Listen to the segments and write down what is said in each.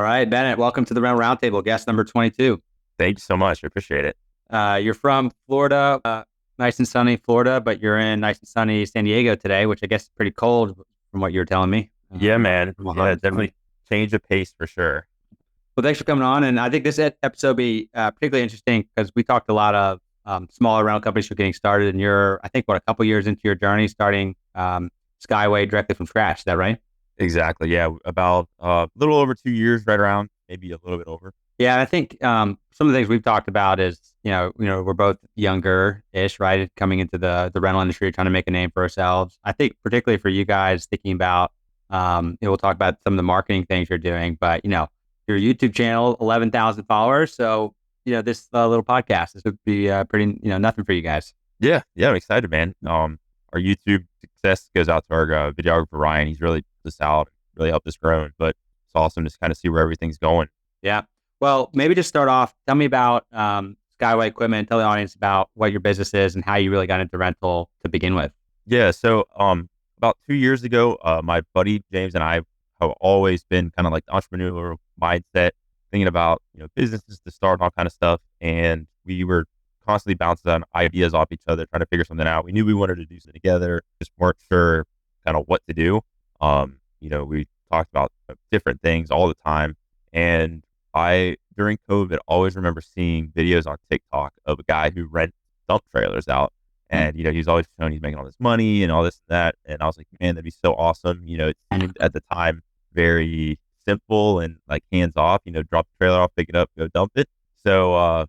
right, Bennett, welcome to the Roundtable, guest number 22. Thank you so much. I appreciate it. You're from Florida, nice and sunny Florida, but you're in nice and sunny San Diego today, which I guess is pretty cold from what you were telling me. Yeah, man. Well, Yeah, definitely change of pace for sure. thanks for coming on. And I think this episode will be particularly interesting because we talked a lot of smaller rental companies who are getting started. And you're, I think, a couple years into your journey starting Skyway directly from scratch. Is that right? Exactly. Yeah, about a little over 2 years, right around, maybe a little bit over. Yeah, I think some of the things we've talked about is, we're both younger-ish, right? Coming into the rental industry, trying to make a name for ourselves. I think particularly for you guys thinking about, we'll talk about some of the marketing things you're doing, but, your YouTube channel, 11,000 followers. So, this little podcast, this would be pretty, nothing for you guys. Yeah, I'm excited, man. Our YouTube success goes out to our videographer Ryan. He's really helped us out, really helped us grow. But it's awesome to kind of see where everything's going. Yeah. Well, maybe just start off. Tell me about Skyway Equipment. Tell the audience about what your business is and how you really got into rental to begin with. Yeah. So, about 2 years ago, my buddy James and I have always been kind of like the entrepreneurial mindset, thinking about businesses to start, all kind of stuff, and we were constantly bouncing on ideas off each other, trying to figure something out. We knew we wanted to do something together, just weren't sure kind of what to do. We talked about different things all the time, and I, during COVID, always remember seeing videos on TikTok of a guy who rent dump trailers out. And, he's always showing he's making all this money and all this and that. And I was like, man, that'd be so awesome. It seemed at the time very simple and like hands off, drop the trailer off, pick it up, go dump it. So, I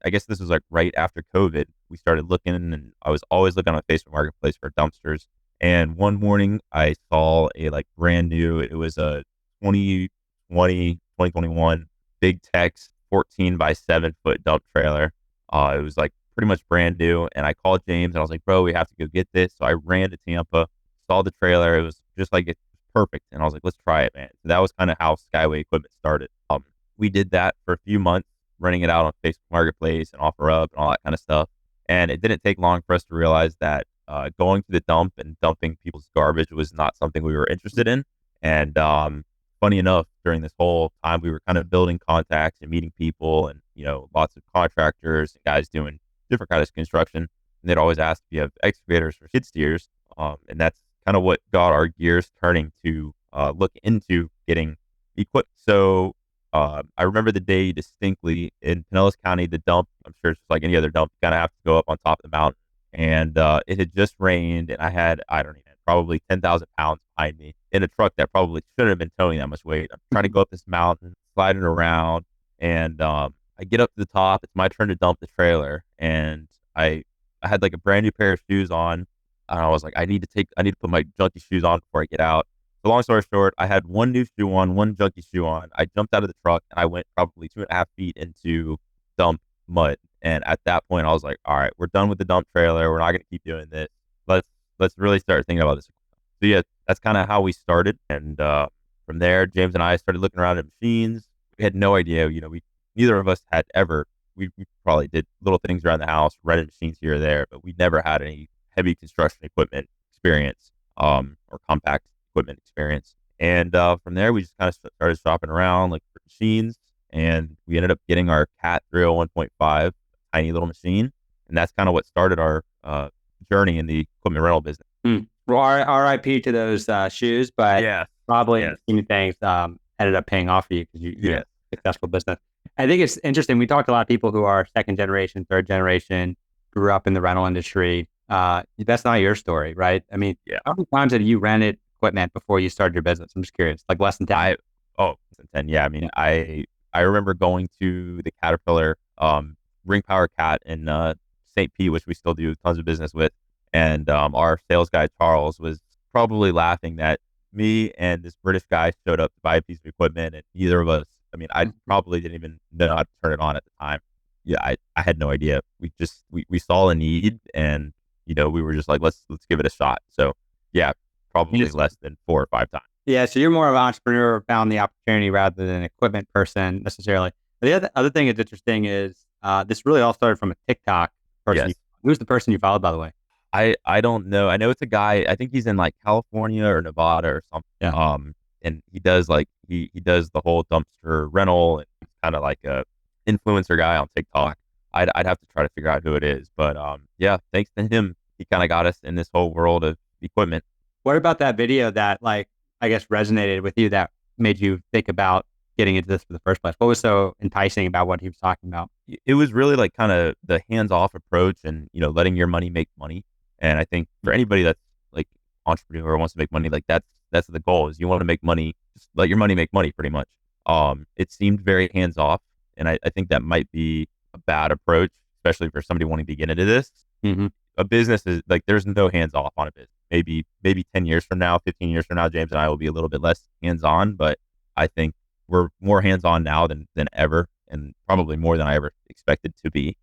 guess this was like right after COVID, we started looking, and I was always looking on Facebook Marketplace for dumpsters. And one morning I saw a like brand new, it was a 2021 Big Tex 14 by 7 foot dump trailer. It was like pretty much brand new. And I called James and I was like, bro, we have to go get this. So I ran to Tampa, saw the trailer. It was just like, it's perfect. And I was like, let's try it, man. So that was kind of how Skyway Equipment started. We did that for a few months, running it out on Facebook Marketplace and OfferUp and all that kind of stuff. And it didn't take long for us to realize that going to the dump and dumping people's garbage was not something we were interested in. And funny enough, during this whole time, we were kind of building contacts and meeting people and, lots of contractors and guys doing different kinds of construction. And they'd always ask if you have excavators or skid steers. And that's kind of what got our gears turning to look into getting equipped. So I remember the day distinctly in Pinellas County, the dump, I'm sure it's just like any other dump, you kind of have to go up on top of the mountain. And it had just rained, and I had, I don't even, probably 10,000 pounds behind me in a truck that probably shouldn't have been towing that much weight. I'm trying to go up this mountain, sliding around, and I get up to the top. It's my turn to dump the trailer, and I had like a brand new pair of shoes on. And I was like, I need to put my junky shoes on before I get out. So long story short, I had one new shoe on, one junky shoe on. I jumped out of the truck and I went probably 2.5 feet into dump mud. And at that point, I was like, all right, we're done with the dump trailer. We're not going to keep doing this. Let's really start thinking about this. So yeah, that's kind of how we started. And from there, James and I started looking around at machines. We had no idea, neither of us had ever, we probably did little things around the house, rented machines here or there, but we never had any heavy construction equipment experience or compact equipment experience. And from there, we just kind of started shopping around like for machines, and we ended up getting our Cat 301.5, tiny little machine. And that's kind of what started our journey in the equipment rental business. Well, RIP to those shoes, but Yeah. probably Yes. things ended up paying off for you because you Yes. successful business. I think it's interesting. We talked to a lot of people who are second generation, third generation, grew up in the rental industry. That's not your story, right? I mean, Yeah. how many times have you rented equipment before you started your business? I'm just curious, like less than 10. Less than 10. Yeah. I mean, I remember going to the Caterpillar Ring Power Cat in St. Pete, which we still do tons of business with. And our sales guy, Charles, was probably laughing that me and this British guy showed up to buy a piece of equipment, and neither of us, I mean, I probably didn't even know how to turn it on at the time. Yeah, I had no idea. We saw a need, and we were just like, let's give it a shot. So yeah, probably less than 4 or 5 times. Yeah, so you're more of an entrepreneur, found the opportunity rather than an equipment person necessarily. The other thing that's interesting is this really all started from a TikTok person. Yes. Who's the person you followed, by the way? I don't know. I know it's a guy. I think he's in like California or Nevada or something. Yeah. and he does like he does the whole dumpster rental, and he's kind of like a influencer guy on TikTok. I'd have to try to figure out who it is, but yeah, thanks to him, he kind of got us in this whole world of equipment. What about that video that like I guess resonated with you that made you think about getting into this in the first place? What was so enticing about what he was talking about? It was really like kind of the hands-off approach, and letting your money make money. And I think for anybody that's like entrepreneur or wants to make money, like that's the goal, is you want to make money, just let your money make money pretty much. It seemed very hands-off, and I think that might be a bad approach, especially for somebody wanting to get into this. Mm-hmm. A business is like, there's no hands-off on a business. Maybe 10 years from now, 15 years from now, James and I will be a little bit less hands-on, but I think we're more hands-on now than ever, and probably more than I ever expected to be.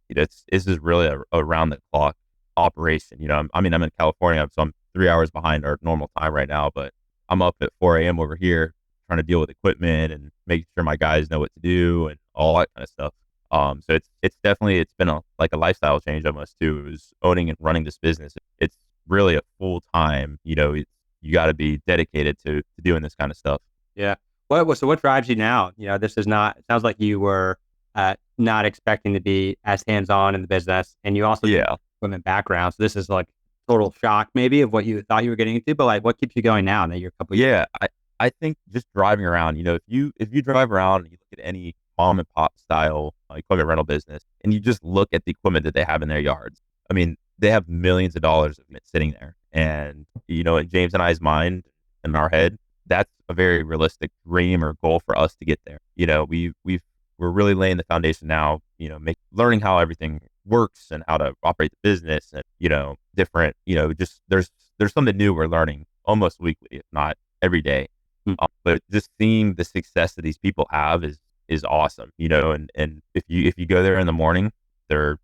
This is really a around the clock operation. I'm in California, so I'm 3 hours behind our normal time right now, but I'm up at 4 a.m. over here trying to deal with equipment and making sure my guys know what to do and all that kind of stuff. So it's definitely, it's been like a lifestyle change almost too, is owning and running this business. It's really a full time. You got to be dedicated to doing this kind of stuff. Yeah. So what drives you now? This is not, it sounds like you were not expecting to be as hands-on in the business, and you also Yeah. equipment background. So this is like total shock maybe of what you thought you were getting into, but like what keeps you going now that you're a couple years? Yeah, I think just driving around, if you drive around and you look at any mom and pop style equipment rental business, and you just look at the equipment that they have in their yards, I mean, they have millions of dollars of it sitting there. And, in James and I's mind, in our head, that's a very realistic dream or goal for us to get there. We're really laying the foundation now, learning how everything works and how to operate the business, and, different, just there's something new we're learning almost weekly, if not every day. Hmm. But just seeing the success that these people have is awesome, and if you go there in the morning, there's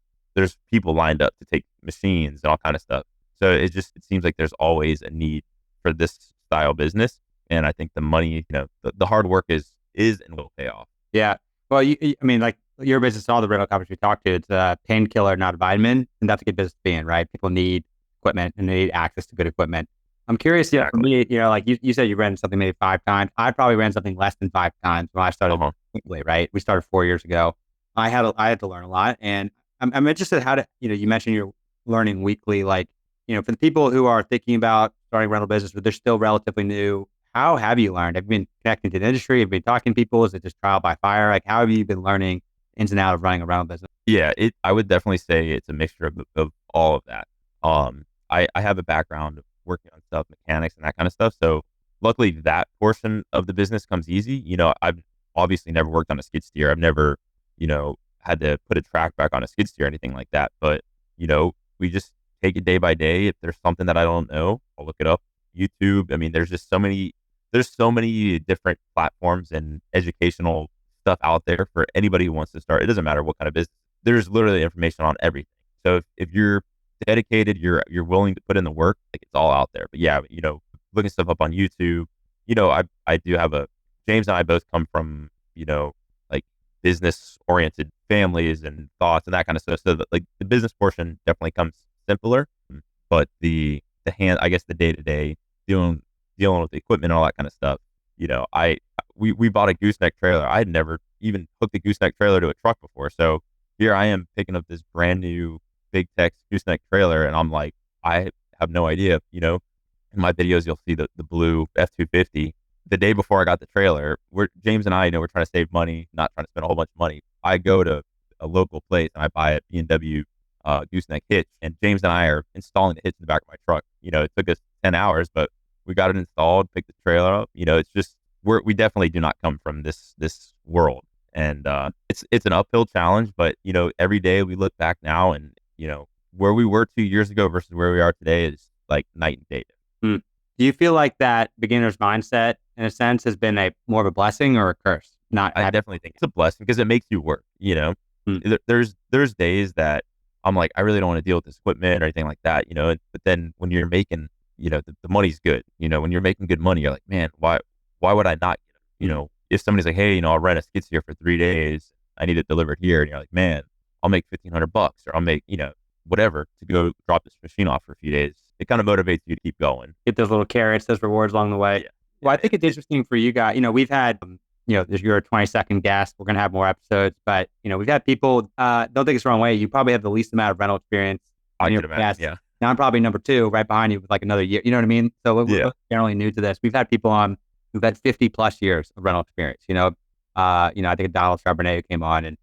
people lined up to take machines and all kind of stuff. So it seems like there's always a need for this style business, and I think the money, the hard work is and will pay off. Yeah. Well, I mean, like your business, all the rental companies we talk to, it's a painkiller, not a vitamin, and that's a good business to be in, right? People need equipment and they need access to good equipment. I'm curious, for Exactly. me, like you said, you ran something maybe 5 times. I probably ran something less than 5 times when I started Uh-huh. Quipli, right? We started 4 years ago. I had to learn a lot, and I'm interested how to, you mentioned you're learning weekly, like, for the people who are thinking about starting a rental business, but they're still relatively new. How have you learned? Have you been connecting to the industry? Have you been talking to people? Is it just trial by fire? Like, how have you been learning ins and out of running a rental business? Yeah, I would definitely say it's a mixture of all of that. I have a background of working on stuff, mechanics and that kind of stuff. So luckily that portion of the business comes easy. I've obviously never worked on a skid steer. I've never, had to put a track back on a skid steer or anything like that. But, we just take it day by day. If there's something that I don't know, I'll look it up. YouTube. I mean, there's so many different platforms and educational stuff out there for anybody who wants to start. It doesn't matter what kind of business. There's literally information on everything. So if you're dedicated, you're willing to put in the work, like, it's all out there. But yeah, looking stuff up on YouTube. I do have James and I both come from, like, business oriented families and thoughts and that kind of stuff. So that, like, the business portion definitely comes simpler, but I guess the day to day dealing with the equipment and all that kind of stuff. We bought a gooseneck trailer. I had never even hooked a gooseneck trailer to a truck before. So here I am picking up this brand new big Tex gooseneck trailer, and I'm like, I have no idea. In my videos, you'll see the blue F-250. The day before I got the trailer, James and I, we're trying to save money, not trying to spend a whole bunch of money. I go to a local place and I buy a B&W gooseneck hitch, and James and I are installing the hitch in the back of my truck. It took us 10 hours, but we got it installed, picked the trailer up. It's just, we definitely do not come from this world, and it's an uphill challenge. But every day we look back now, and where we were 2 years ago versus where we are today is like night and day. Hmm. Do you feel like that beginner's mindset, in a sense, has been a more of a blessing or a curse? Not I having. definitely think it's a blessing because it makes you work. Hmm. There's days that I'm like, I really don't want to deal with this equipment or anything like that. But then when you're making, the money's good. When you're making good money, you're like, man, why would I not? If somebody's like, hey, I'll rent a skid steer for 3 days, I need it delivered here, and you're like, man, I'll make $1,500, or I'll make, whatever, to go drop this machine off for a few days. It kind of motivates you to keep going. Get those little carrots, those rewards along the way. Yeah. Well, I Yeah, think it's interesting for you guys. We've had, you're a 22nd guest. We're going to have more episodes, but, we've had people, don't take us the wrong way. You probably have the least amount of rental experience I in your could imagine. guests. Yeah. Now I'm probably number two, right behind you with like another year. You know what I mean? So we're Yeah. both generally new to this. We've had people on who've had 50 plus years of rental experience. I think Donald Charbonnet who came on, and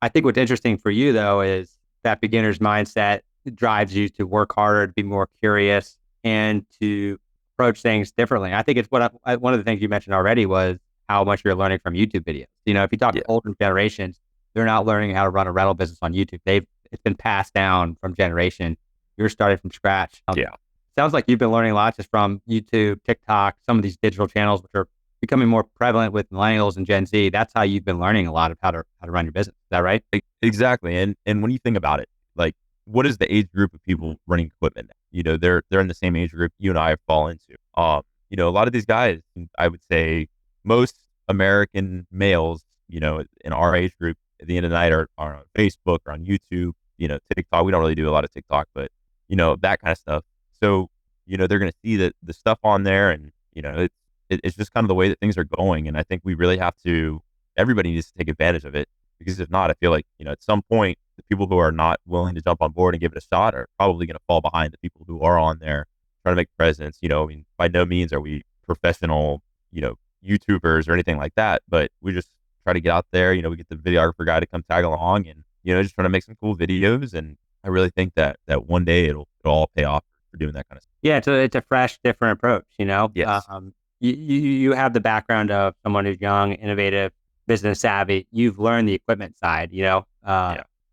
I think what's interesting for you though is that beginner's mindset drives you to work harder, to be more curious, and to approach things differently. I think it's one of the things you mentioned already was how much you're learning from YouTube videos. If you talk to Yeah. older generations, they're not learning how to run a rental business on YouTube. It's been passed down from generation. You're starting from scratch. Yeah. Sounds like you've been learning a lot just from YouTube, TikTok, some of these digital channels, which are becoming more prevalent with millennials and Gen Z. That's how you've been learning a lot of how to run your business. Is that right? Exactly. And when you think about it, like, what is the age group of people running equipment now? They're in the same age group you and I fall into. A lot of these guys, I would say most American males, in our age group at the end of the night are on Facebook or on YouTube, TikTok. We don't really do a lot of TikTok, but that kind of stuff. So, they're going to see that the stuff on there, and, it's just kind of the way that things are going. And I think we really have to, everybody needs to take advantage of it, because if not, I feel like, at some point, the people who are not willing to jump on board and give it a shot are probably going to fall behind the people who are on there trying to make presence. I mean, by no means are we professional, YouTubers or anything like that, but we just try to get out there. We get the videographer guy to come tag along and, just trying to make some cool videos. And I really think that one day it'll all pay off for doing that kind of stuff. Yeah, it's a fresh, different approach. Yes. You have the background of someone who's young, innovative, business savvy. You've learned the equipment side, Yeah.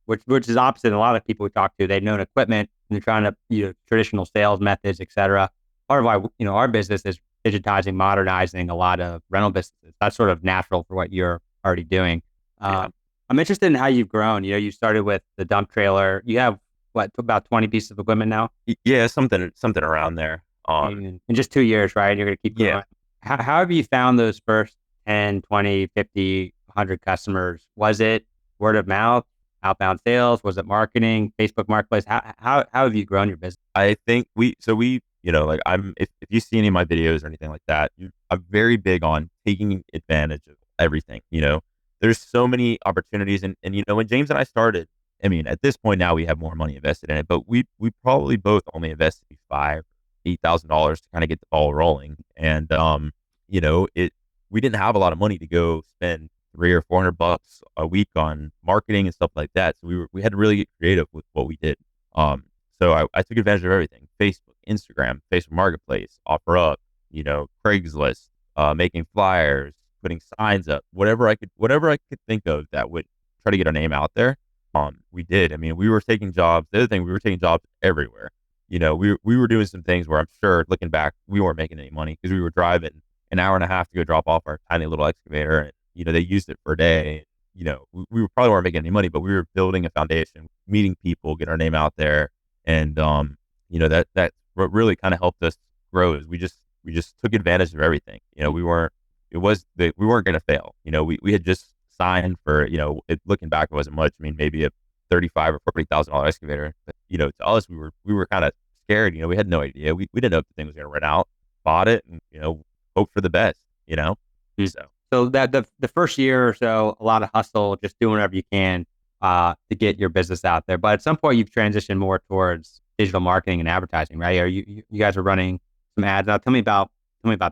which is opposite. A lot of people we talk to, they've known equipment and they're trying to traditional sales methods, et cetera. Part of why our business is digitizing, modernizing a lot of rental businesses. That's sort of natural for what you're already doing. Yeah. I'm interested in how you've grown. You started with the dump trailer. You have what, about 20 pieces of equipment now? Yeah. Something around there. In just 2 years, right? You're going to keep Yeah. growing. How have you found those first 10, 20, 50, 100 customers? Was it word of mouth, outbound sales? Was it marketing, Facebook Marketplace? How have you grown your business? I think like if you see any of my videos or anything like that, I'm very big on taking advantage of everything. There's so many opportunities. And when James and I started, I mean, at this point now we have more money invested in it, but we probably both only invested $5,000-$8,000 to kind of get the ball rolling. And, we didn't have a lot of money to go spend 300 or 400 bucks a week on marketing and stuff like that. So we had to really get creative with what we did. So I took advantage of everything: Facebook, Instagram, Facebook Marketplace, OfferUp, Craigslist, making flyers, putting signs up, whatever I could think of that would try to get our name out there. We did. I mean, we were taking jobs. The other thing, we were taking jobs everywhere. We were doing some things where I'm sure, looking back, we weren't making any money because we were driving an hour and a half to go drop off our tiny little excavator, and they used it for a day. We probably weren't making any money, but we were building a foundation, meeting people, get our name out there, and that's what really kind of helped us grow. Is we just took advantage of everything. We weren't going to fail. We had just signed for, looking back, it wasn't much. I mean, maybe a 35 or $40,000 excavator. But, to us, we were kind of scared. We had no idea. We didn't know if the thing was going to run out. Bought it and hope for the best. Hmm. So So that the first year or so, a lot of hustle, just doing whatever you can to get your business out there. But at some point, you've transitioned more towards digital marketing and advertising, right? Or you guys are running some ads. Now, tell me about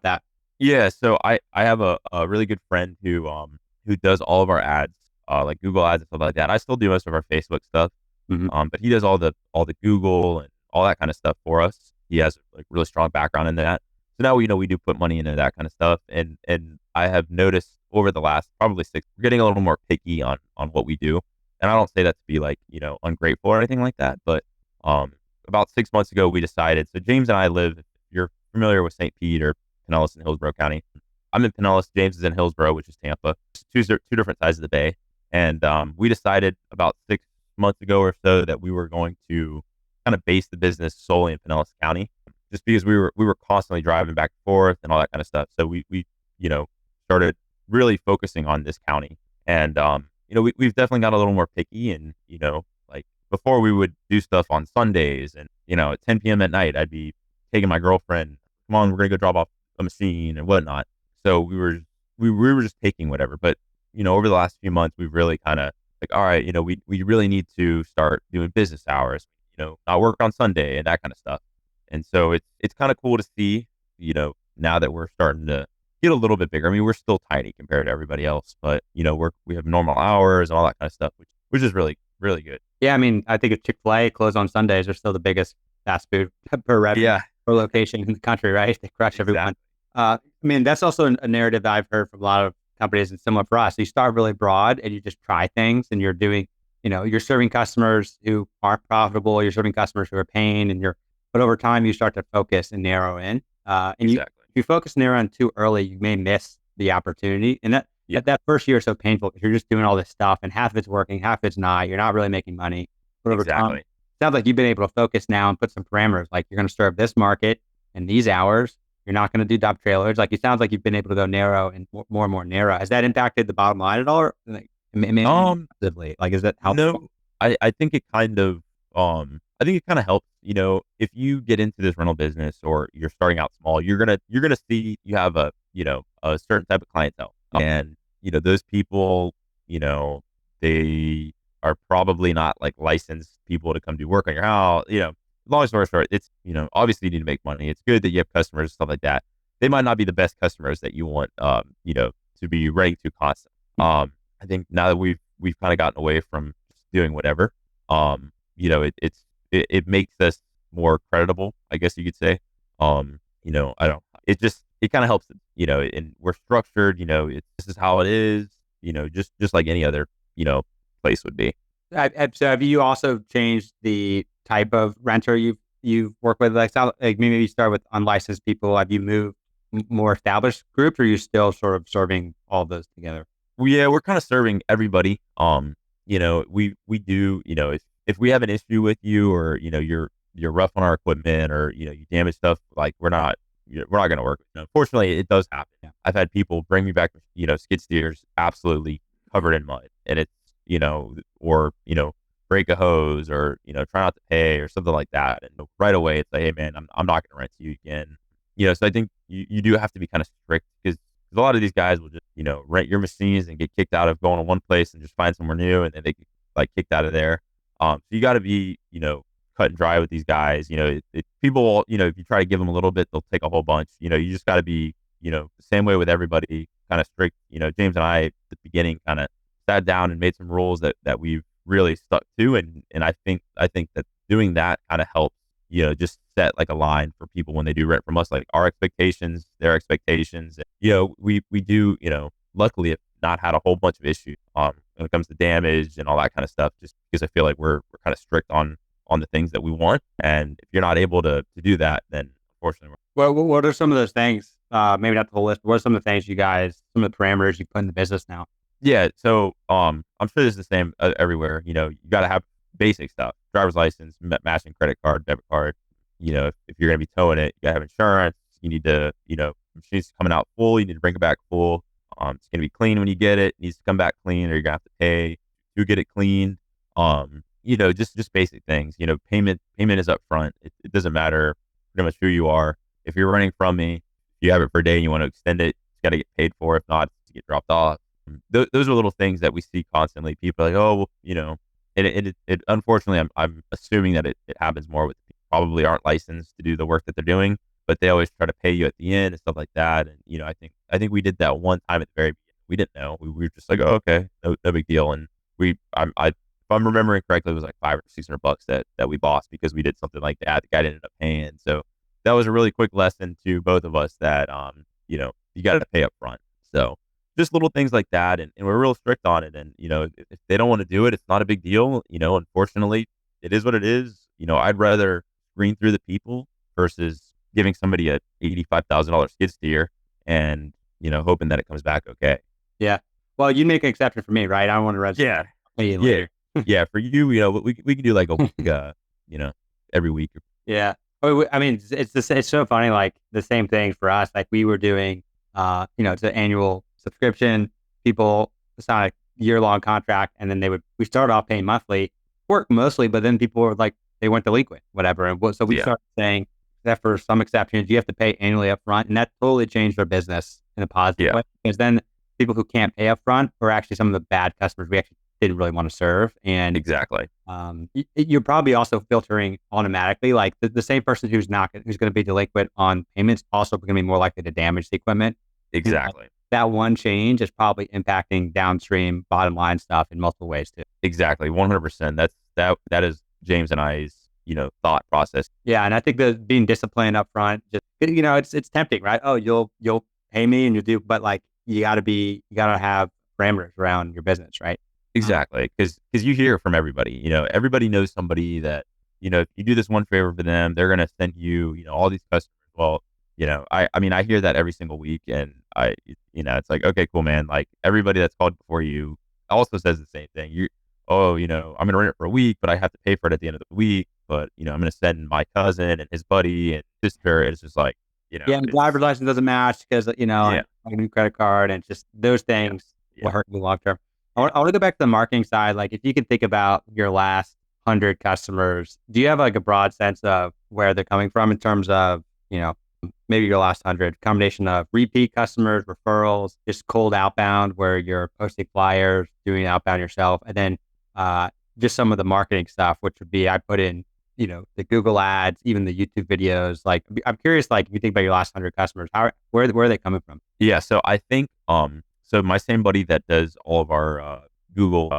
that. yeah. So I have a really good friend who does all of our ads, like Google ads and stuff like that. I still do most of our Facebook stuff. Hmm. But he does all the Google and all that kind of stuff for us. He has like really strong background in that. So now we do put money into that kind of stuff. And I have noticed over the last probably we're getting a little more picky on what we do. And I don't say that to be like, ungrateful or anything like that. But about 6 months ago, we decided. So James and I live, if you're familiar with St. Pete or Pinellas in Hillsborough County. I'm in Pinellas. James is in Hillsborough, which is Tampa. Two different sides of the bay. And we decided about 6 months ago or so that we were going to kind of base the business solely in Pinellas County, just because we were constantly driving back and forth and all that kind of stuff. So we started really focusing on this county, and we've definitely got a little more picky, and like before we would do stuff on Sundays, and at 10 p.m. at night I'd be taking my girlfriend, come on, we're gonna go drop off a machine and whatnot. So we were just taking whatever. But over the last few months, we've really kind of like, all right, we really need to start doing business hours, not work on Sunday and that kind of stuff. And so it's kind of cool to see, now that we're starting to get a little bit bigger. I mean, we're still tiny compared to everybody else, but we have normal hours and all that kind of stuff, which is really, really good. Yeah, I mean, I think if Chick-fil-A closed on Sundays, they're still the biggest fast food per revenue Yeah, per location in the country, right? They crush everyone. exactly. I mean, that's also a narrative that I've heard from a lot of companies and similar for us. You start really broad and you just try things and you're doing, you're serving customers who aren't profitable, you're serving customers who are paying, but over time you start to focus and narrow in. Exactly. If you focus and narrow in too early, you may miss the opportunity. And Yeah, that first year is so painful because you're just doing all this stuff and half of it's working, half of it's not. You're not really making money. But over time, exactly. it sounds like you've been able to focus now and put some parameters. Like you're going to serve this market in these hours. You're not going to do dump trailers. Like it sounds like you've been able to go narrow and more and more narrow. Has that impacted the bottom line at all? Or like, Um, positively? Like, is that helpful? no, I think it kind of I think it kind of helps, if you get into this rental business or you're starting out small, you're gonna see you have a certain type of clientele. And, those people, you know, they are probably not like licensed people to come do work on your house. Long story short, it's, obviously you need to make money. It's good that you have customers, stuff like that. They might not be the best customers that you want, to be writing to constantly. I think now that we've kind of gotten away from just doing whatever, it makes us more creditable, I guess you could say. I don't. It kind of helps, and we're structured. This is how it is. Just like any other place would be. So have you also changed the type of renter you've worked with? Like maybe you start with unlicensed people. Have you moved more established groups, or are you still sort of serving all of those together? Yeah, we're kind of serving everybody. We do, if we have an issue with you or, you're rough on our equipment or, you damage stuff, like we're not going to work with you. Unfortunately, it does happen. Yeah. I've had people bring me back, skid steers absolutely covered in mud and it's, or, break a hose or, try not to pay or something like that. And right away it's like, hey man, I'm not going to rent to you again. So I think you do have to be kind of strict because a lot of these guys will just, rent your machines and get kicked out of going to one place and just find somewhere new, and then they get like kicked out of there. So you got to be, cut and dry with these guys. People, if you try to give them a little bit, they'll take a whole bunch. You just got to be, the same way with everybody, kind of strict. James and I at the beginning kind of sat down and made some rules that we've really stuck to, and I think that doing that kind of helps, just set like a line for people when they do rent from us, like our expectations, their expectations. We do, luckily have not had a whole bunch of issues when it comes to damage and all that kind of stuff, just because I feel like we're kind of strict on the things that we want. And if you're not able to do that, then unfortunately, Well, what are some of those things? Maybe not the whole list, but what are some of the things some of the parameters you put in the business now? yeah. So I'm sure this is the same everywhere. You got to have basic stuff: driver's license, matching credit card, debit card. If you're going to be towing it, you got to have insurance. You need to, machine's coming out full. You need to bring it back full. It's going to be clean when you get it. It needs to come back clean, or you're going to have to pay to get it cleaned. Just basic things. Payment is up front. It doesn't matter pretty much who you are. If you're running from me, if you have it for a day and you want to extend it, it's got to get paid for. If not, it's to get dropped off. Those are little things that we see constantly. People are like, oh, well, unfortunately, I'm assuming that it happens more with people who probably aren't licensed to do the work that they're doing, but they always try to pay you at the end and stuff like that. And I think we did that one time at the very beginning. We didn't know. We were just like, oh, okay, no big deal. And if I'm remembering correctly, it was like $500 or $600 that we lost because we did something like that. The guy ended up paying. So that was a really quick lesson to both of us that you got to pay up front. So just little things like that, and we're real strict on it. And if they don't want to do it, it's not a big deal. Unfortunately, it is what it is. I'd rather screen through the people versus giving somebody a $85,000 skid steer and hoping that it comes back okay. Yeah. Well, you make an exception for me, right? I don't want to register. Yeah, I'll pay you yeah, later. yeah. For you, we can do like a week, every week. Yeah. I mean, it's so funny. Like the same thing for us. Like we were doing, it's an annual subscription. People sign a year-long contract, and then we started off paying monthly, work mostly, but then people were like, they went delinquent, whatever. And so we Yeah, started saying, except for some exceptions, you have to pay annually upfront, and that totally changed our business in a positive Yeah, way. Because then people who can't pay upfront are actually some of the bad customers we actually didn't really want to serve. And exactly. you're probably also filtering automatically. Like the same person who's going to be delinquent on payments also going to be more likely to damage the equipment. And Exactly. that one change is probably impacting downstream bottom line stuff in multiple ways too. Exactly. 100%. That is James and I's, thought process. Yeah, and I think that being disciplined up front, just it's tempting, right? Oh, you'll pay me and you do, but like you gotta have parameters around your business, right? Uh, Exactly. Because you hear from everybody, everybody knows somebody that, if you do this one favor for them, they're going to send you, all these customers. Well, I mean, I hear that every single week and it's like, okay, cool, man. Like everybody that's called before you also says the same thing. Oh, I'm going to rent it for a week, but I have to pay for it at the end of the week. But, I'm going to send my cousin and his buddy and sister. It's just like, yeah, and driver's it's, license doesn't match because yeah, I'm like a new credit card and just those yeah, things will yeah, hurt you long term. yeah. I want to go back to the marketing side. Like if you can think about your last 100 customers, do you have like a broad sense of where they're coming from in terms of, maybe your last 100 combination of repeat customers, referrals, just cold outbound where you're posting flyers, doing outbound yourself, and then uh, just some of the marketing stuff, which would be I put in, the Google ads, even the YouTube videos. Like I'm curious, like if you think about your last 100 customers, where are they coming from? Yeah, so I think so my same buddy that does all of our Google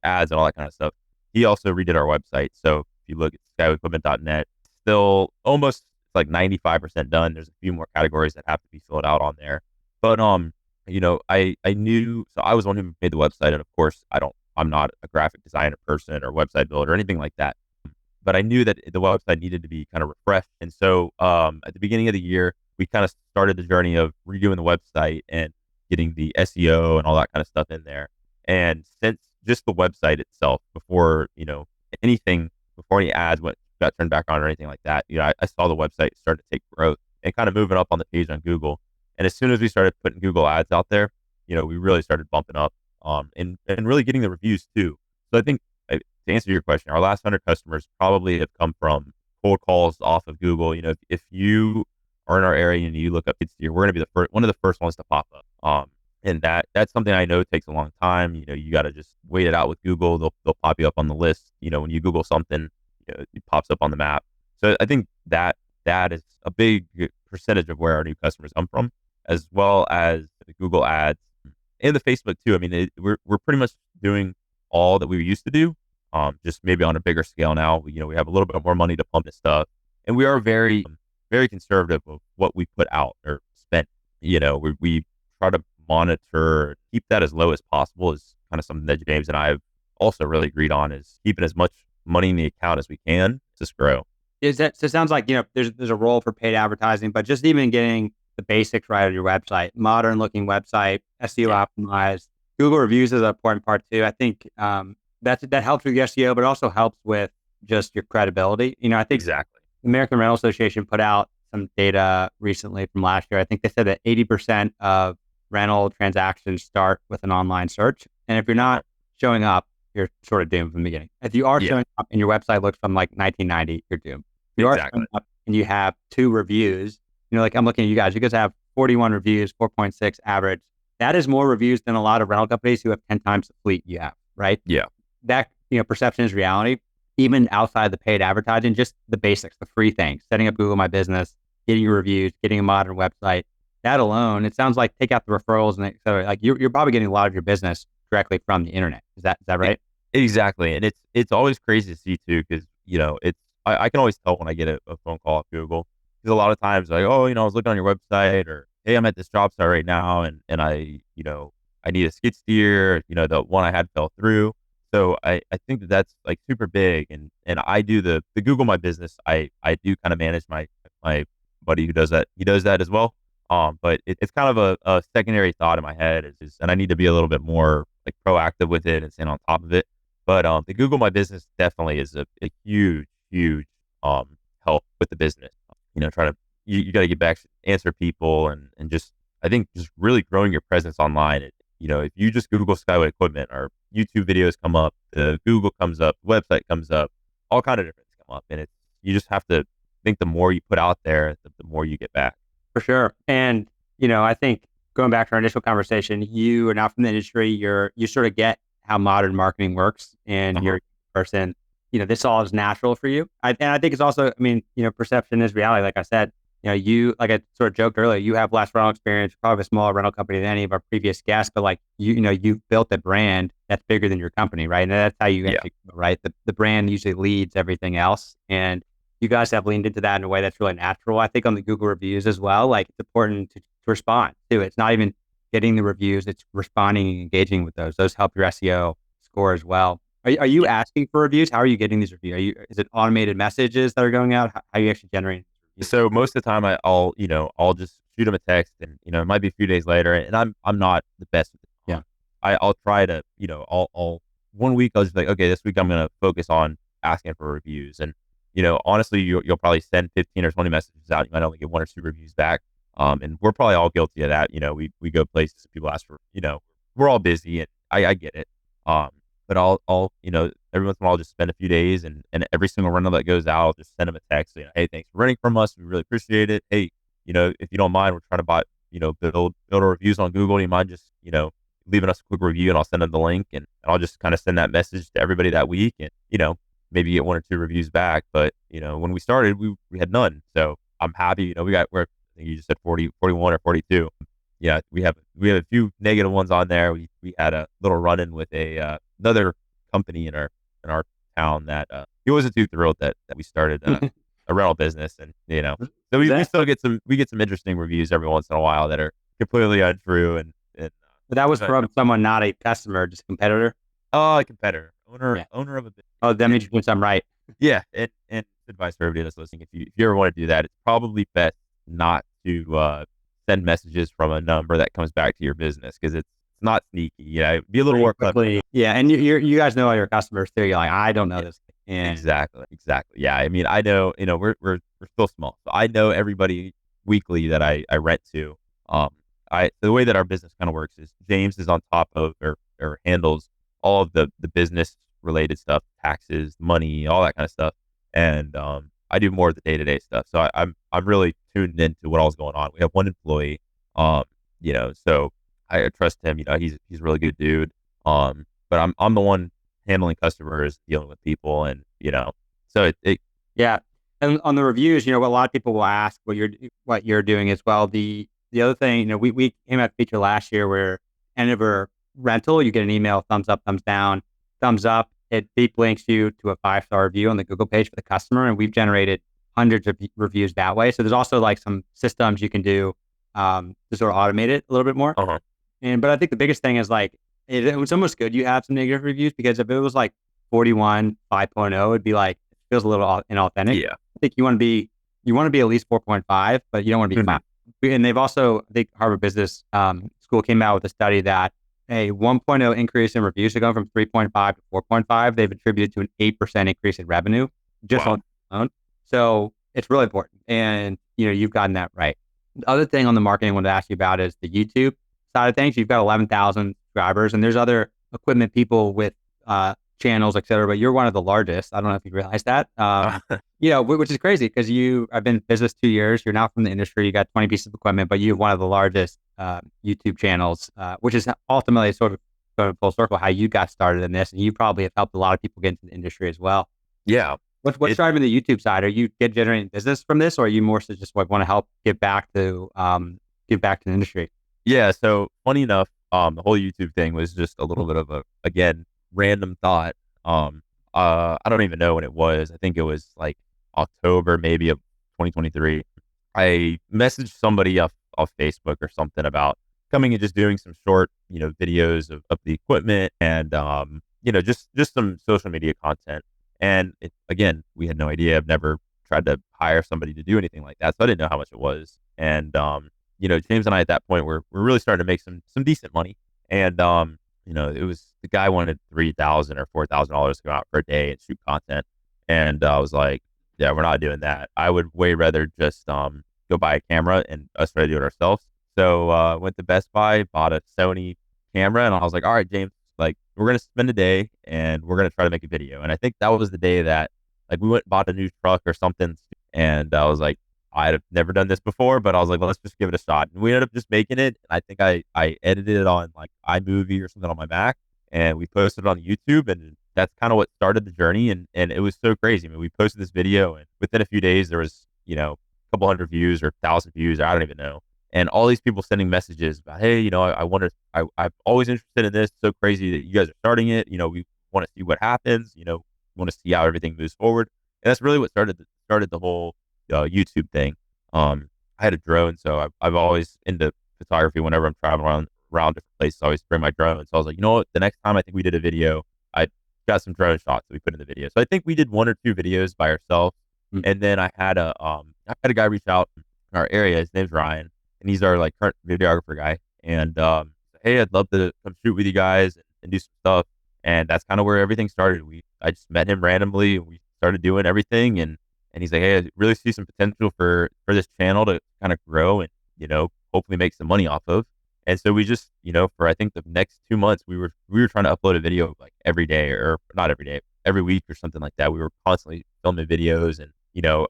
ads and all that kind of stuff, he also redid our website. So if you look at skyweequipment.net, still almost like 95% done. There's a few more categories that have to be filled out on there. But I knew, so I was the one who made the website, and of course I'm not a graphic designer person or website builder or anything like that. But I knew that the website needed to be kind of refreshed. And so at the beginning of the year, we kind of started the journey of redoing the website and getting the SEO and all that kind of stuff in there. And since just the website itself, before, anything, before any ads got turned back on or anything like that, I saw the website start to take growth and kind of moving up on the page on Google. And as soon as we started putting Google ads out there, we really started bumping up and really getting the reviews too. So I think to answer your question, our last 100 customers probably have come from cold calls off of Google. If you are in our area and you look up Kids Steer, we're going to be one of the first ones to pop up. And that's something I know takes a long time. You got to just wait it out with Google. They'll pop you up on the list. When you Google something, it pops up on the map. So I think that is a big percentage of where our new customers come from, as well as the Google ads and the Facebook too. I mean, we're pretty much doing all that we used to do, just maybe on a bigger scale now. We have a little bit more money to pump this stuff, and we are very, very conservative of what we put out or spend. We try to monitor, keep that as low as possible. Is kind of something that James and I have also really agreed on. Is keeping as much money in the account as we can to just grow. Is that so? It sounds like there's a role for paid advertising, but just even getting the basics right on your website, modern looking website, SEO Yeah, optimized. Google reviews is an important part too. I think that helps with the SEO, but also helps with just your credibility. I think exactly. the American Rental Association put out some data recently from last year. I think they said that 80% of rental transactions start with an online search, and if you're not showing up, you're sort of doomed from the beginning. If you are Yeah, showing up and your website looks from like 1990, you're doomed. If you are exactly. showing up and you have 2 reviews, like I'm looking at you guys. You guys have 41 reviews, 4.6 average. That is more reviews than a lot of rental companies who have 10 times the fleet you have, right? Yeah, That, perception is reality. Even outside the paid advertising, just the basics, the free things, setting up Google My Business, getting your reviews, getting a modern website. That alone, it sounds like take out the referrals and et cetera. Like you're probably getting a lot of your business directly from the internet. Is that e- right? exactly. And it's always crazy to see too, because it's I can always tell when I get a phone call at Google, because a lot of times like, oh, I was looking on your website, or hey, I'm at this job site right now, and I need a skid steer. The one I had fell through. So I think that's like super big, and I do the Google My Business. I do kind of manage my buddy who does that. He does that as well. But it's kind of a secondary thought in my head and I need to be a little bit more like proactive with it and staying on top of it. But the Google My Business definitely is a huge, huge help with the business. Try to you got to get back, answer people, and just I think just really growing your presence online. If you just Google Skyway Equipment, or YouTube videos come up, the Google comes up, website comes up, all kind of different things come up, and you just have to think the more you put out there, the more you get back. For sure. And, I think going back to our initial conversation, you are not from the industry. You sort of get how modern marketing works, and Uh-huh. you're a person, this all is natural for you. And I think it's also, I mean, perception is reality. Like I said, like I sort of joked earlier, you have less rental experience, probably a smaller rental company than any of our previous guests, but like, you've built a brand that's bigger than your company, right? And that's how you Yeah. actually, right? The brand usually leads everything else. And you guys have leaned into that in a way that's really natural. I think on the Google reviews as well, like it's important to respond to it. It's not even getting the reviews, it's responding and engaging with those. Those help your SEO score as well. Are you asking for reviews? How are you getting these reviews? Is it automated messages that are going out? How are you actually generating reviews? So most of the time, I'll just shoot them a text, and it might be a few days later, and I'm not the best with the Yeah. time. I'll try to, I'll 1 week I'll just be like, okay, this week I'm gonna focus on asking for reviews, and honestly, you'll probably send 15 or 20 messages out, you might only get 1 or 2 reviews back, and we're probably all guilty of that. We go places, people ask for, we're all busy, and I get it, um, but I'll every once in a while, I'll just spend a few days, and every single rental that goes out, I'll just send them a text. Hey, thanks for renting from us. We really appreciate it. Hey, if you don't mind, we're trying to build our reviews on Google. Do you mind just, leaving us a quick review, and I'll send them the link, and I'll just kind of send that message to everybody that week, and, maybe get 1 or 2 reviews back. But, when we started, we had none. So I'm happy, I think you just said 40, 41 or 42. Yeah, we have a few negative ones on there. We had a little run in with another company in our town that he wasn't too thrilled that we started a rental business, and so we still get some interesting reviews every once in a while that are completely untrue, and But that was but, from someone, not a customer, just a competitor. a competitor, Yeah. owner of a business. Oh, that means you're doing something right. Yeah, and advice for everybody that's listening: if you ever want to do that, it's probably best not to send messages from a number that comes back to your business, because it's not sneaky. Be a little Pretty more clever. quickly. Yeah. And you guys know all your customers too. You're like, I don't know Yeah, this. And exactly. Yeah, I mean, I know, we're still small, so I know everybody weekly that I rent to. Um, the way that our business kind of works is James is on top of, or handles all of the business related stuff, taxes, money, all that kind of stuff, and I do more of the day to day stuff. So I'm really tuned into what all's going on. We have one employee, um, so I trust him. He's a really good dude. But I'm the one handling customers, dealing with people, and so it yeah. And on the reviews, what a lot of people will ask what you're doing as well. The other thing, we came out feature last year where end of a rental, you get an email, thumbs up, thumbs down, thumbs up. It deep links you to a 5-star review on the Google page for the customer, and we've generated hundreds of reviews that way. So there's also like some systems you can do to sort of automate it a little bit more. uh-huh. But I think the biggest thing is like it was almost good you have some negative reviews, because if it was like 41 5.0, it'd be like it feels a little inauthentic. Yeah. I think you want to be at least 4.5, but you don't want to be Mhm. 5. And they've also, I think Harvard Business School came out with a study that a 1.0 increase in reviews, to go from 3.5 to 4.5, they've attributed to an 8% increase in revenue just Wow. on alone. So it's really important. And, you've gotten that right. The other thing on the marketing I wanted to ask you about is the YouTube side of things. You've got 11,000 subscribers, and there's other equipment people with channels, et cetera, but you're one of the largest. I don't know if you realize that. Which is crazy because I've been in business 2 years. You're not from the industry. You got 20 pieces of equipment, but you have one of the largest YouTube channels, which is ultimately sort of going full circle how you got started in this, and you probably have helped a lot of people get into the industry as well. Yeah. What's It driving the YouTube side? Are you generating business from this, or are you more so just like want to help give back to the industry? Yeah, so funny enough, the whole YouTube thing was just a little bit of a, again, random thought. Um, I don't even know when it was. I think it was like October maybe of 2023. I messaged somebody off Facebook or something about coming and just doing some short, videos of the equipment, and just some social media content. And again, we had no idea. I've never tried to hire somebody to do anything like that, so I didn't know how much it was. And James and I at that point were really starting to make some decent money. And it was, the guy wanted $3,000 or $4,000 to go out for a day and shoot content. And I was like, yeah, we're not doing that. I would way rather just go buy a camera and us try to do it ourselves. So went to Best Buy, bought a Sony camera, and I was like, all right, James, like, we're gonna spend a day and we're gonna try to make a video. And I think that was the day that, like, we went and bought a new truck or something, And I was like, I'd have never done this before, but I was like, well, let's just give it a shot. And we ended up just making it. I think I edited it on like iMovie or something on my Mac, and we posted it on YouTube. And that's kind of what started the journey. And it was so crazy. I mean, we posted this video, and within a few days, there was, a couple hundred views or 1,000 views. I don't even know. And all these people sending messages about, hey, I wonder, I'm always interested in this. It's so crazy that you guys are starting it. We want to see what happens. Want to see how everything moves forward. And that's really what started the whole YouTube thing. I had a drone, so I've always into photography. Whenever I'm traveling around different places, I always bring my drone. So I was like, you know what? The next time I think we did a video, I got some drone shots that we put in the video. So I think we did one or two videos by ourselves, and then I had a guy reach out in our area. His name's Ryan, and he's our like current videographer guy. And hey, I'd love to come shoot with you guys and do some stuff. And that's kind of where everything started. I just met him randomly, and we started doing everything. And he's like, hey, I really see some potential for this channel to kind of grow and hopefully make some money off of. And so we just, for I think the next 2 months, we were trying to upload a video like every day, or not every day, every week or something like that. We were constantly filming videos. And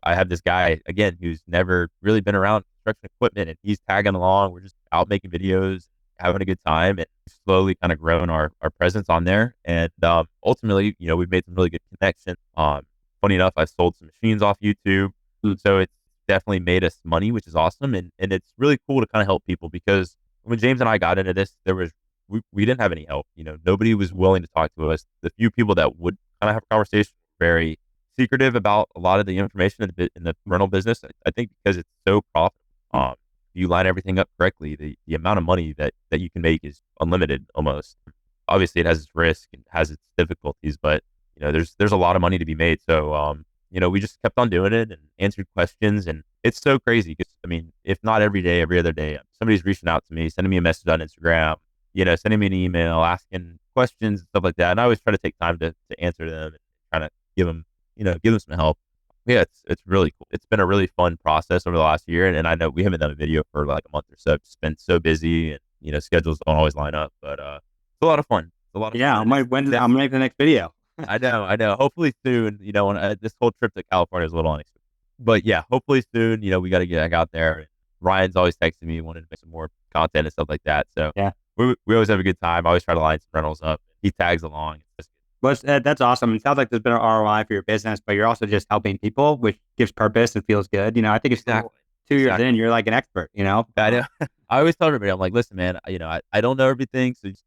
I have this guy again who's never really been around construction equipment, and he's tagging along. We're just out making videos, having a good time, and slowly kind of growing our presence on there. And ultimately, we've made some really good connections. Funny enough, I've sold some machines off YouTube. So it's definitely made us money, which is awesome. And it's really cool to kind of help people, because when James and I got into this, we didn't have any help. Nobody was willing to talk to us. The few people that would kind of have a conversation were very secretive about a lot of the information in the rental business. I think because it's so profitable. If you line everything up correctly, the amount of money that you can make is unlimited almost. Obviously, it has its risk and has its difficulties, but there's a lot of money to be made. So we just kept on doing it and answered questions, and it's so crazy because I mean, if not every day, every other day, somebody's reaching out to me, sending me a message on Instagram, sending me an email, asking questions and stuff like that. And I always try to take time to answer them and kind of give them, give them some help. Yeah, it's really cool. It's been a really fun process over the last year, and I know we haven't done a video for like a month or so. It's just been so busy, and schedules don't always line up, but it's a lot of fun. It's a lot of Yeah, fun. I'm making the next video. I know. Hopefully soon. When this whole trip to California is a little unexpected, but yeah, hopefully soon. We got to get back out there. Ryan's always texting me, wanting to make some more content and stuff like that. So Yeah. we always have a good time. I always try to line some rentals up. He tags along. It's just, Well, that's awesome. It sounds like there's been an ROI for your business, but you're also just helping people, which gives purpose and feels good. I think it's exactly. 2 years in, you're like an expert, I know. I always tell everybody, I'm like, listen, man, I don't know everything. So just,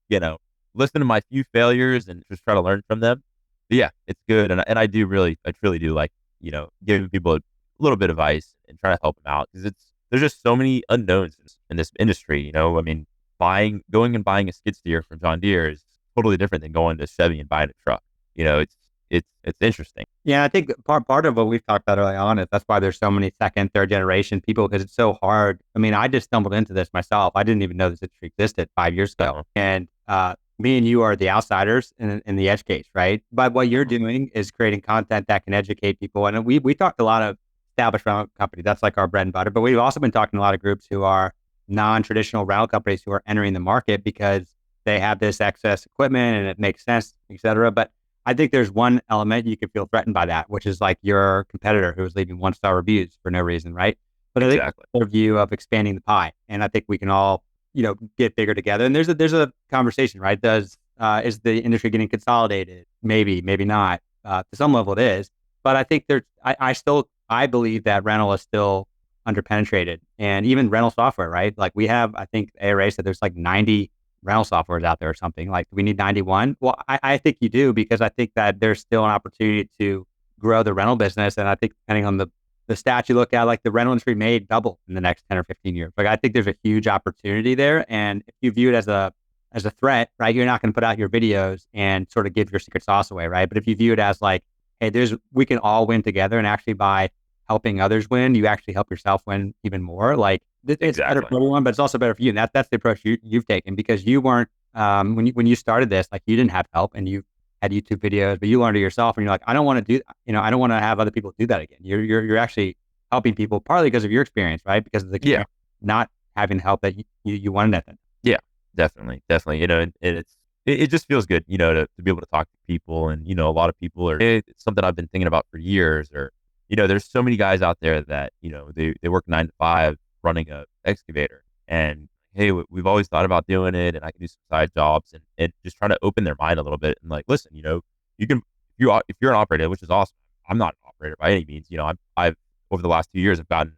listen to my few failures and just try to learn from them. But yeah, it's good. And I truly do like, giving people a little bit of advice and trying to help them out, because there's just so many unknowns in this industry. I mean, going and buying a skid steer from John Deere is totally different than going to Chevy and buying a truck. It's interesting. Yeah, I think part of what we've talked about early on is that's why there's so many second, third generation people, because it's so hard. I mean, I just stumbled into this myself. I didn't even know this industry existed 5 years ago. And me and you are the outsiders in the edge case, right? But what you're doing is creating content that can educate people. And we talked to a lot of established rental companies. That's like our bread and butter. But we've also been talking to a lot of groups who are non-traditional rental companies who are entering the market because they have this excess equipment and it makes sense, et cetera. But I think there's one element you could feel threatened by that, which is like your competitor who is leaving 1-star reviews for no reason, right? But I think their view of expanding the pie, and I think we can all, get bigger together. And there's a conversation, right? Is the industry getting consolidated? Maybe, maybe not. To some level, it is. But I think I believe that rental is still underpenetrated, and even rental software, right? Like we have, I think ARA said there's like 90 rental softwares out there or something. Like, we need 91? Well, I think you do, because I think that there's still an opportunity to grow the rental business. And I think depending on the stats you look at, like the rental industry may double in the next 10 or 15 years. Like, I think there's a huge opportunity there. And if you view it as a threat, right, you're not going to put out your videos and sort of give your secret sauce away, right? But if you view it as like, hey, we can all win together, and actually by helping others win, you actually help yourself win even more. Like, it's better for everyone, but it's also better for you. And that's the approach you've taken, because you weren't, when you started this, like, you didn't have help, and you had YouTube videos, but you learned it yourself, and you're like, I don't want to I don't want to have other people do that again. You're actually helping people partly because of your experience, right? Because of the not having help that you wanted at them. Yeah, definitely. And it just feels good, to be able to talk to people. And, a lot of people it's something I've been thinking about for years, or, there's so many guys out there that, they work 9 to 5 running a excavator, and hey, we've always thought about doing it, and I can do some side jobs, and just trying to open their mind a little bit and like, listen, you can, if you're an operator, which is awesome. I'm not an operator by any means. I've over the last 2 years have gotten,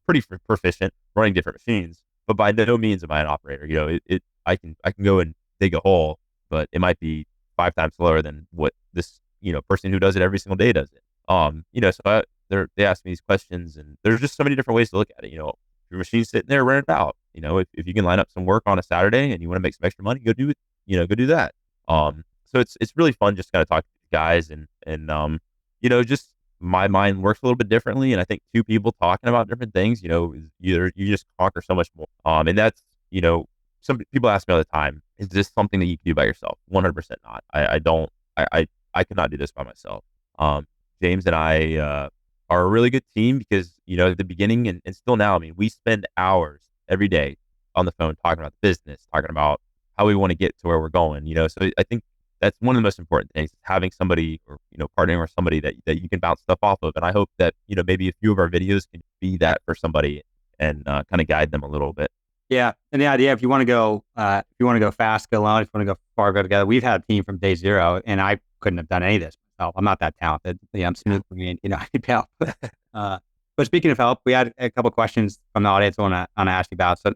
pretty proficient running different machines, but by no means am I an operator. I can go and dig a hole, but it might be 5 times slower than what this, person who does it every single day does it. They ask me these questions, and there's just so many different ways to look at it. Your machine's sitting there, rent it out. If you can line up some work on a Saturday and you want to make some extra money, go do it. Go do that. So it's really fun just kind of talking to these guys, just my mind works a little bit differently, and I think two people talking about different things, is either you just conquer so much more. And that's, some people ask me all the time, is this something that you can do by yourself? 100% not. I don't. I could not do this by myself. James and I are a really good team because, at the beginning and still now, I mean, we spend hours every day on the phone talking about the business, talking about how we want to get to where we're going, So I think that's one of the most important things, is having somebody or, partnering with somebody that you can bounce stuff off of. And I hope that, maybe a few of our videos can be that for somebody and kind of guide them a little bit. Yeah, and the idea, if you want to go fast, go alone. If you want to go far, go together. We've had a team from day zero, and I couldn't have done any of this myself. I'm not that talented. Yeah, I'm smoothly, I need help. But speaking of help, we had a couple of questions from the audience I want to ask you about. So,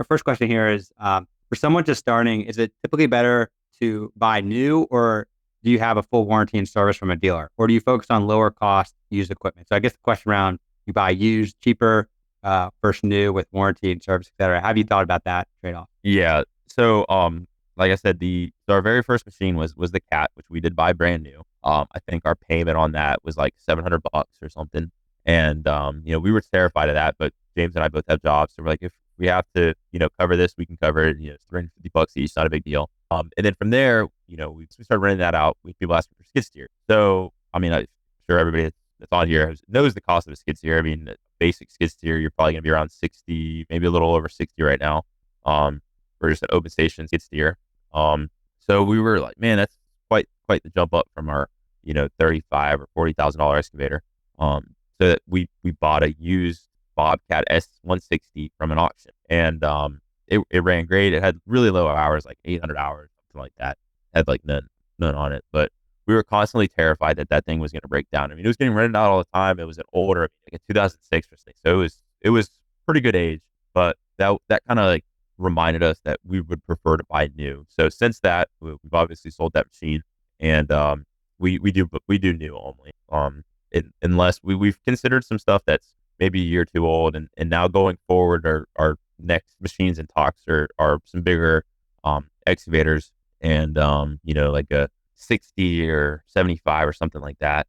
first question here is, for someone just starting, is it typically better to buy new, or do you have a full warranty and service from a dealer, or do you focus on lower cost used equipment? So I guess the question around, you buy used cheaper, versus new with warranty and service, et cetera. Have you thought about that trade-off? Yeah. So, like I said, so our very first machine was the Cat, which we did buy brand new. I think our payment on that was like $700 or something. And, we were terrified of that, but James and I both have jobs. So we're like, if we have to, cover this, we can cover it. It's $350 each, not a big deal. And then from there, we started renting that out. People asking for skid steer. So, I mean, I'm sure everybody that's on here knows the cost of a skid steer. I mean, basic skid steer, you're probably going to be around 60, maybe a little over 60 right now, for just an open station skid steer. So we were like, man, that's quite the jump up from our, $35,000 or $40,000 excavator. So that we bought a used Bobcat S160 from an auction, and it ran great. It had really low hours, like 800 hours, something like that. It had like none on it, but we were constantly terrified that thing was going to break down. I mean, it was getting rented out all the time. It was an older, like a 2006 or something, so it was pretty good age. But that kind of like reminded us that we would prefer to buy new. So since that, we've obviously sold that machine, and we do new only. Unless we've considered some stuff that's maybe a year or two old, and now going forward, our next machines in talks are some bigger excavators, and like a 60 or 75 or something like that.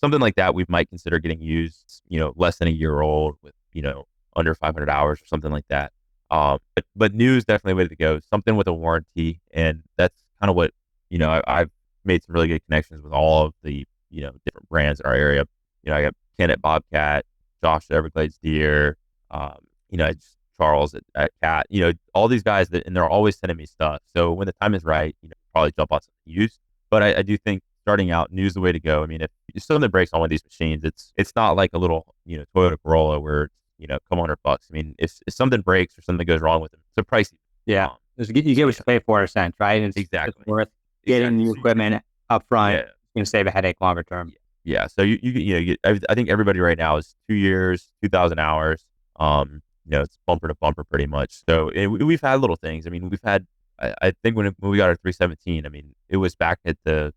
Something like that we might consider getting used, less than a year old with, under 500 hours or something like that. But new is definitely a way to go. Something with a warranty, and that's kind of what, I've made some really good connections with all of the, different brands in our area. I got Ken at Bobcat, Josh at Everglades Deer, Charles at Cat, all these guys and they're always sending me stuff. So when the time is right, probably jump on something used. But I do think starting out, new is the way to go. I mean, if something breaks on one of these machines, it's not like a little, Toyota Corolla where, a couple $100. I mean, if something breaks or something goes wrong with it, it's a pricey. Yeah. You get what you pay for, in a sense, right? And Exactly. It's worth getting new equipment up front. Yeah. It's going to save a headache longer term. Yeah. So I think everybody right now is 2 years, 2,000 hours. It's bumper to bumper pretty much. So we've had little things. I mean, we've had, I think when we got our 317, I mean, it was back at the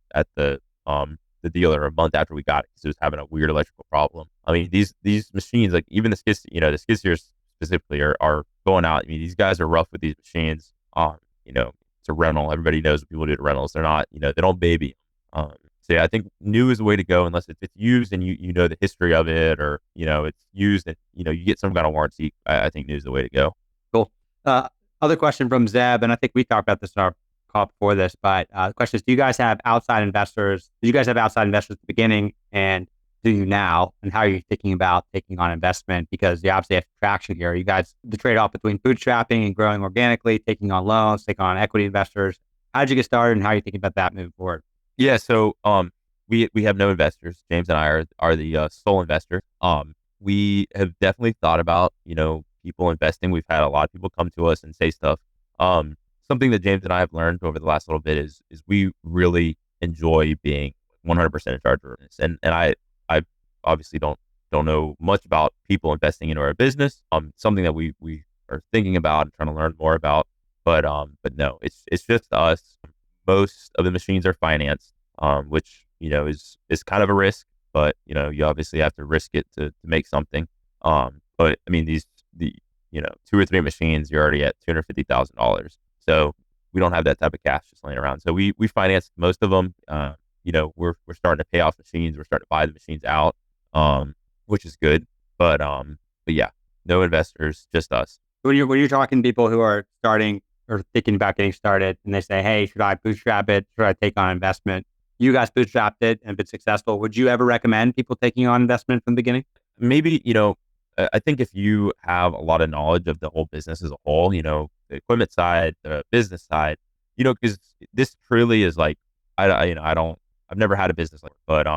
dealer a month after we got it because it was having a weird electrical problem. I mean, these machines, like even the skid steers specifically are going out. I mean, these guys are rough with these machines. It's a rental. Everybody knows what people do to rentals. They're not, they don't baby. So yeah, I think new is the way to go unless it's used and you know the history of it, or it's used and you get some kind of warranty. I think new is the way to go. Cool. Other question from Zeb, and I think we talked about this in our call before this, but the question is, do you guys have outside investors? Did you guys have outside investors at the beginning, and do you now? And how are you thinking about taking on investment? Because you obviously have traction here. You guys, the trade-off between bootstrapping and growing organically, taking on loans, taking on equity investors. How did you get started, and how are you thinking about that moving forward? Yeah. So, we have no investors. James and I are the sole investor. We have definitely thought about, people investing. We've had a lot of people come to us and say stuff. Um, Something that James and I have learned over the last little bit is we really enjoy being 100% in charge of this. And I obviously don't know much about people investing into our business. Something that we are thinking about and trying to learn more about. But no, it's just us. Most of the machines are financed, which is kind of a risk, but you obviously have to risk it to make something. But I mean the 2 or 3 machines, you're already at $250,000. So we don't have that type of cash just laying around. So we finance most of them. We're starting to pay off machines. We're starting to buy the machines out, which is good. But yeah, no investors, just us. When you're talking to people who are starting or thinking about getting started, and they say, "Hey, should I bootstrap it? Should I take on investment?" You guys bootstrapped it and been successful. Would you ever recommend people taking on investment from the beginning? Maybe, I think if you have a lot of knowledge of the whole business as a whole, the equipment side, the business side, because this truly is like, I've never had a business like, but,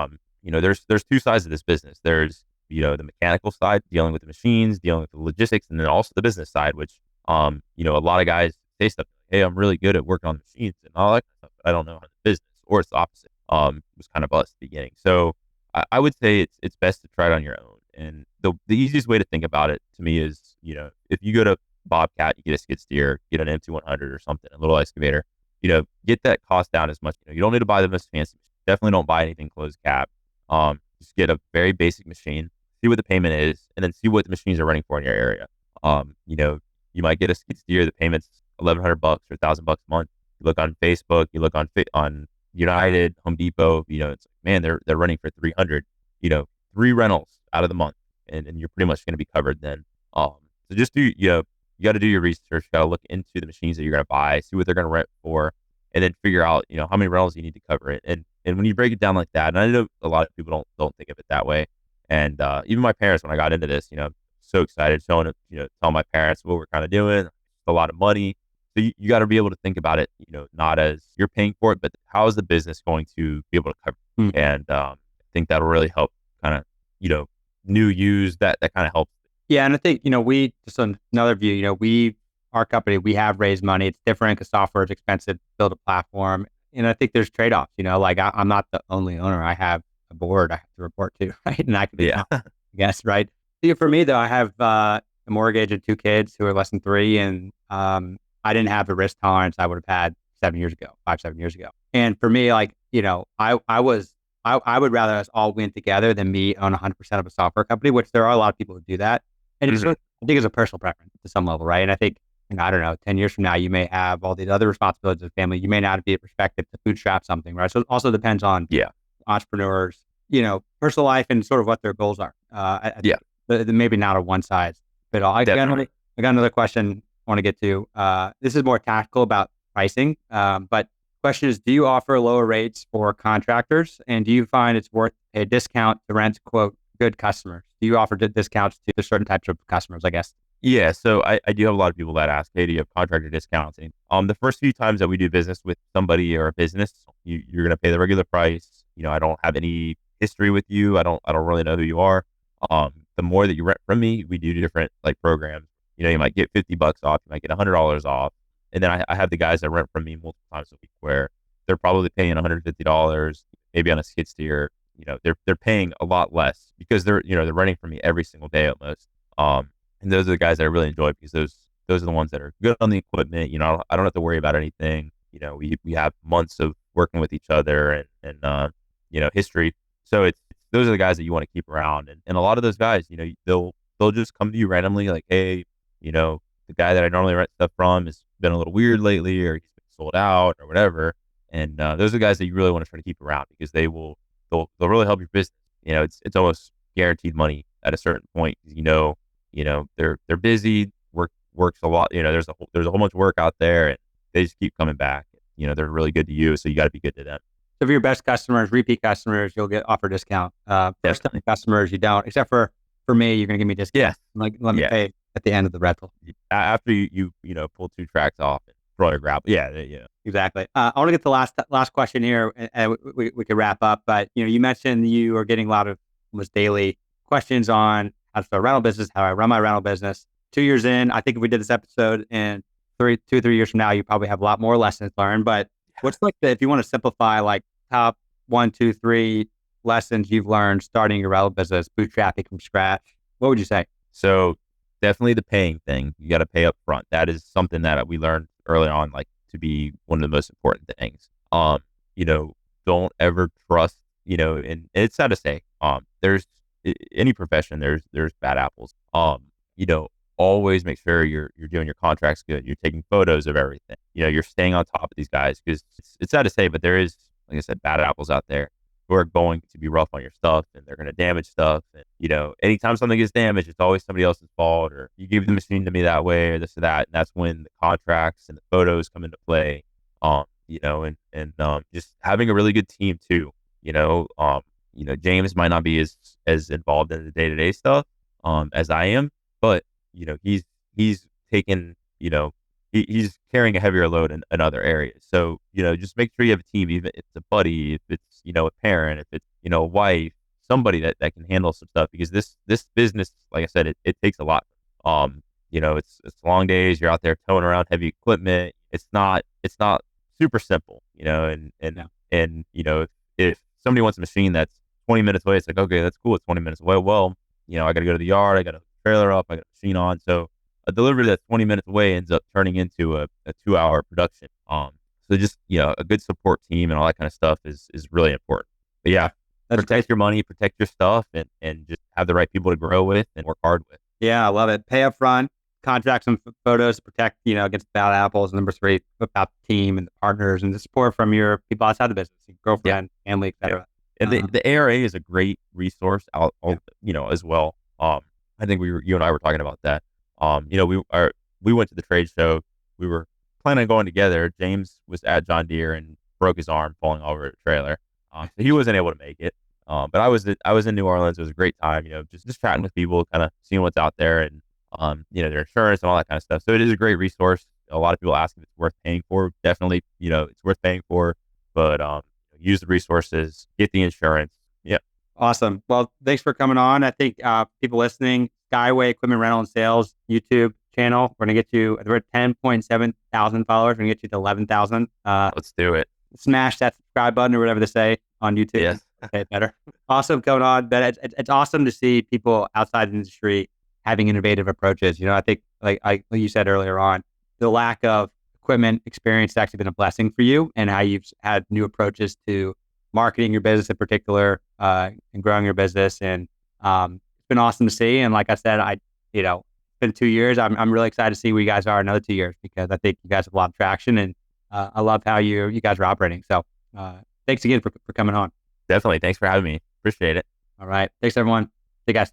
there's 2 sides of this business. There's, the mechanical side, dealing with the machines, dealing with the logistics, and then also the business side, which, a lot of guys say stuff like, "Hey, I'm really good at working on the machines and all that kind of stuff, but I don't know how to business," or it's the opposite. It was kind of us at the beginning. So I would say it's best to try it on your own. And the easiest way to think about it to me is, if you go to Bobcat, you get a skid steer, get an M2100 or something, a little excavator, get that cost down as much. You don't need to buy the most fancy. Definitely don't buy anything closed cab. Just get a very basic machine, see what the payment is, and then see what the machines are running for in your area. You might get a skid steer, the payment's $1,100 or $1,000 a month. You look on Facebook, you look on United, Home Depot, it's like, man, they're running for 300, 3 rentals out of the month, and you're pretty much going to be covered then. So just you got to do your research, you got to look into the machines that you're going to buy, see what they're going to rent for, and then figure out, how many rentals you need to cover it. And when you break it down like that, and I know a lot of people don't think of it that way. And even my parents, when I got into this, so excited, showing it, telling my parents what we're kind of doing, a lot of money. So you got to be able to think about it, not as you're paying for it, but how is the business going to be able to cover it? And I think that'll really help kind of, new use that kind of helps. Yeah, and I think we just on another view. Our company, we have raised money. It's different because software is expensive to build a platform, and I think there's trade offs. Like I'm not the only owner. I have a board I have to report to, right? And I can be, Yeah. I guess, right. For me though, I have a mortgage and 2 kids who are less than 3, and I didn't have the risk tolerance I would have had 7 years ago, 5, 7 years ago. And for me, like I would rather us all win together than me own 100% of a software company, which there are a lot of people who do that. And it's Mhm. I think it's a personal preference to some level, right? And I think, I don't know, 10 years from now, you may have all these other responsibilities of family. You may not be perspective to bootstrap something, right? So it also depends on Yeah. entrepreneurs, personal life and sort of what their goals are. I Yeah. think maybe not a one size fit all. Definitely. I got another question I want to get to. This is more tactical about pricing. But question is, do you offer lower rates for contractors? And do you find it's worth a discount to rent, quote, good customers? Do you offer discounts to certain types of customers, I guess? Yeah, so I do have a lot of people that ask, "Hey, do you have contractor discounts?" And the first few times that we do business with somebody or a business, you're gonna pay the regular price. I don't have any history with you. I don't really know who you are. The more that you rent from me, we do different like programs. You might get $50 off, you might get $100 off, and then I have the guys that rent from me multiple times a week where they're probably paying $150, maybe on a skid steer. They're paying a lot less because they're renting from me every single day almost. And those are the guys that I really enjoy because those are the ones that are good on the equipment. I don't have to worry about anything. We have months of working with each other and history. So it's those are the guys that you want to keep around. And a lot of those guys, they'll just come to you randomly like, "Hey, the guy that I normally rent stuff from has been a little weird lately, or he's been sold out or whatever." And those are the guys that you really want to try to keep around because they'll really help your business. It's almost guaranteed money at a certain point. They're busy, works a lot. There's a whole bunch of work out there, and they just keep coming back. They're really good to you, so you got to be good to them. So for your best customers, repeat customers, you'll get offer discount. First time Definitely. customers, you don't. Except for me, you're gonna give me discount. Yeah, Like let me yeah. pay at the end of the rental. After you pull 2 tracks off and controller grapple. Yeah, yeah. Exactly. I want to get to the last question here, and we could wrap up. But you mentioned you are getting a lot of almost daily questions on how to start a rental business, how I run my rental business. 2 years in, I think if we did this episode in 2 or 3 years from now, you probably have a lot more lessons learned. But what's like if you want to simplify, like top 1, 2, 3 lessons you've learned starting your rental business, bootstrapping from scratch? What would you say? So definitely the paying thing. You got to pay up front. That is something that we learned early on, like to be one of the most important things. You know, don't ever trust, and it's sad to say, there's any profession, there's bad apples. You know, always make sure you're doing your contracts good. You're taking photos of everything. You're staying on top of these guys because it's sad to say, but there is, like I said, bad apples out there who are going to be rough on your stuff and they're going to damage stuff. And, anytime something gets damaged, it's always somebody else's fault or you gave the machine to me that way or this or that. And that's when the contracts and the photos come into play. Just having a really good team too. James might not be as involved in the day-to-day stuff, as I am, but, he's taken, he's carrying a heavier load in other areas. So, just make sure you have a team, even if it's a buddy, if it's, a parent, if it's, a wife, somebody that can handle some stuff because this business, like I said, it takes a lot. It's long days. You're out there towing around heavy equipment. It's not super simple, Yeah. if somebody wants a machine that's 20 minutes away, it's like, okay, that's cool. It's 20 minutes away. Well, I got to go to the yard. I got to trailer up. I got a machine on. So a delivery that's 20 minutes away ends up turning into a 2-hour production. So just, a good support team and all that kind of stuff is really important. But yeah, protect your money, protect your stuff and just have the right people to grow with and work hard with. Yeah, I love it. Pay up front, contract some photos to protect, against bad apples. And number 3, about the team and the partners and the support from your people outside the business, your girlfriend, family, etc. And the ARA is a great resource as well. I think you and I were talking about that. We went to the trade show. We were planning on going together. James was at John Deere and broke his arm falling over a trailer. So he wasn't able to make it. But I was in New Orleans. It was a great time, just chatting with people, kind of seeing what's out there and, their insurance and all that kind of stuff. So it is a great resource. A lot of people ask if it's worth paying for. Definitely, it's worth paying for, but, use the resources, get the insurance. Yeah. Awesome. Well, thanks for coming on. I think people listening, Skyway Equipment Rental and Sales YouTube channel, we're going to get you, we're at 10.7 thousand followers. We're going to get you to 11,000. Let's do it. Smash that subscribe button or whatever they say on YouTube. Yes. Okay, better. Awesome coming on. But it's awesome to see people outside the industry having innovative approaches. I think like you said earlier on, the lack of equipment experience has actually been a blessing for you and how you've had new approaches to marketing your business in particular and growing your business. And it's been awesome to see. And like I said, it's been 2 years. I'm really excited to see where you guys are in another 2 years because I think you guys have a lot of traction and I love how you guys are operating. So thanks again for coming on. Definitely. Thanks for having me. Appreciate it. All right. Thanks everyone. See you guys.